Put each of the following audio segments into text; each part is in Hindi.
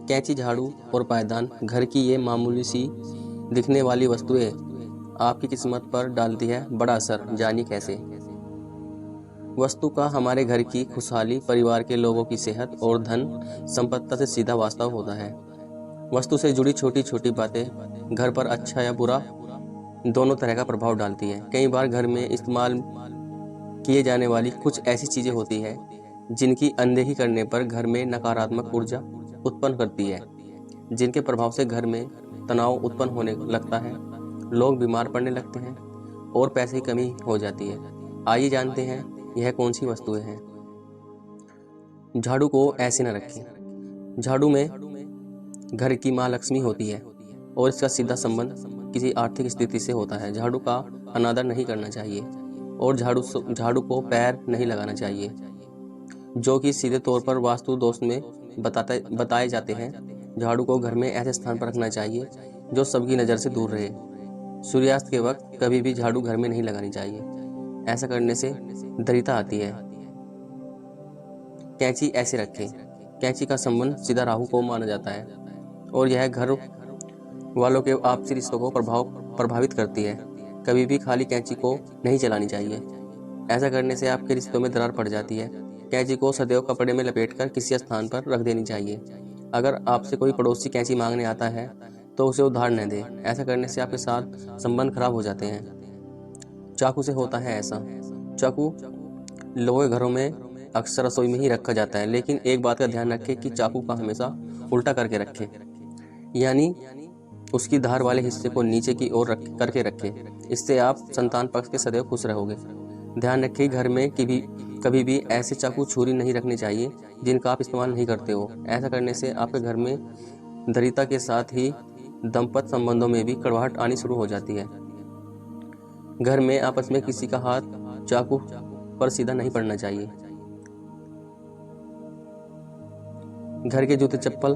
कैंची, झाड़ू और पायदान घर की ये मामूली सी दिखने वाली वस्तुएं आपकी किस्मत पर डालती है बड़ा असर। जानिए कैसे। वस्तु का हमारे घर की खुशहाली, परिवार के लोगों की सेहत और धन संपत्ति से सीधा वास्ता होता है। वस्तु से जुड़ी छोटी छोटी बातें घर पर अच्छा या बुरा दोनों तरह का प्रभाव डालती है। कई बार घर में इस्तेमाल किए जाने वाली कुछ ऐसी चीजें होती है जिनकी अनदेखी करने पर घर में नकारात्मक ऊर्जा उत्पन्न करती है, जिनके प्रभाव से घर में तनाव उत्पन्न होने लगता है, लोग बीमार पड़ने लगते हैं और पैसे की कमी हो जाती है। आइए जानते हैं यह कौन सी वस्तुएं हैं। झाड़ू को ऐसे न रखें। झाड़ू में घर की माँ लक्ष्मी होती है और इसका सीधा संबंध किसी आर्थिक स्थिति से होता है। झाड़ू का अनादर नहीं करना चाहिए और झाड़ू को पैर नहीं लगाना चाहिए, जो कि सीधे तौर पर वास्तु दोष में बताए जाते हैं। झाड़ू को घर में ऐसे स्थान पर रखना चाहिए जो सबकी नज़र से दूर रहे। सूर्यास्त के वक्त कभी भी झाड़ू घर में नहीं लगानी चाहिए, ऐसा करने से दरिद्रता आती है। कैंची ऐसे रखें। कैंची का संबंध सीधा राहु को माना जाता है और यह घर वालों के आपसी रिश्तों को प्रभावित करती है। कभी भी खाली कैंची को नहीं चलानी चाहिए, ऐसा करने से आपके रिश्तों में दरार पड़ जाती है। कैंची को सदैव कपड़े में लपेटकर किसी स्थान पर रख देनी चाहिए। अगर आपसे कोई पड़ोसी कैंची मांगने आता है तो उसे उधार न दें, ऐसा करने से आपके साथ संबंध खराब हो जाते हैं। चाकू से होता है ऐसा। चाकू लोगों के घरों में अक्सर रसोई में ही रखा जाता है, लेकिन एक बात का ध्यान रखें कि चाकू का हमेशा उल्टा करके रखें, यानी उसकी धार वाले हिस्से को नीचे की ओर करके रखें। इससे आप संतान पक्ष के सदैव खुश रहोगे। ध्यान रखें घर में कभी भी ऐसे चाकू छुरी नहीं रखनी चाहिए जिनका आप इस्तेमाल नहीं करते हो। ऐसा करने से आपके घर में दरिद्रता के साथ ही दाम्पत्य संबंधों में भी कड़वाहट आनी शुरू हो जाती है। घर में आपस में किसी का हाथ चाकू पर सीधा नहीं पड़ना चाहिए। घर के जूते चप्पल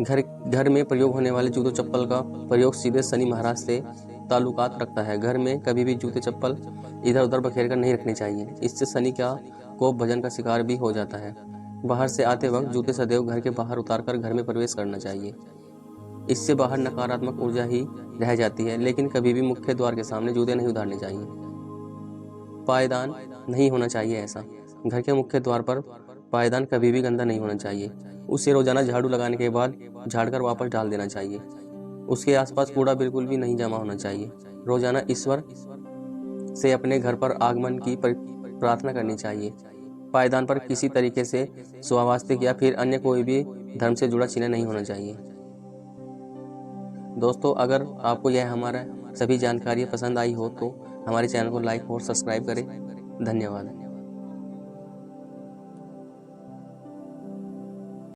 घर में प्रयोग होने वाले जूते चप्पल का प्रयोग सीधे शनि महाराज से ताल्लुकात रखता है। घर में कभी भी जूते चप्पल इधर उधर बखेर कर नहीं रखने चाहिए, इससे शनि का कोप भजन का शिकार भी हो जाता है। बाहर से आते वक्त जूते सदैव घर के बाहर उतारकर घर में प्रवेश करना चाहिए, इससे बाहर नकारात्मक ऊर्जा ही रह जाती है। लेकिन कभी भी मुख्य द्वार के सामने जूते नहीं उतारने चाहिए। पायदान नहीं होना चाहिए ऐसा। घर के मुख्य द्वार पर पायदान कभी भी गंदा नहीं होना चाहिए। उसे रोजाना झाड़ू लगाने के बाद झाड़कर वापस डाल देना चाहिए। उसके आसपास कूड़ा बिल्कुल भी नहीं जमा होना चाहिए। रोजाना ईश्वर से अपने घर पर आगमन की प्रार्थना करनी चाहिए। पायदान पर किसी तरीके से स्वावास्तिक या फिर अन्य कोई भी धर्म से जुड़ा चिन्ह नहीं होना चाहिए। दोस्तों, अगर आपको यह हमारा सभी जानकारियाँ पसंद आई हो तो हमारे चैनल को लाइक और सब्सक्राइब करें। धन्यवाद।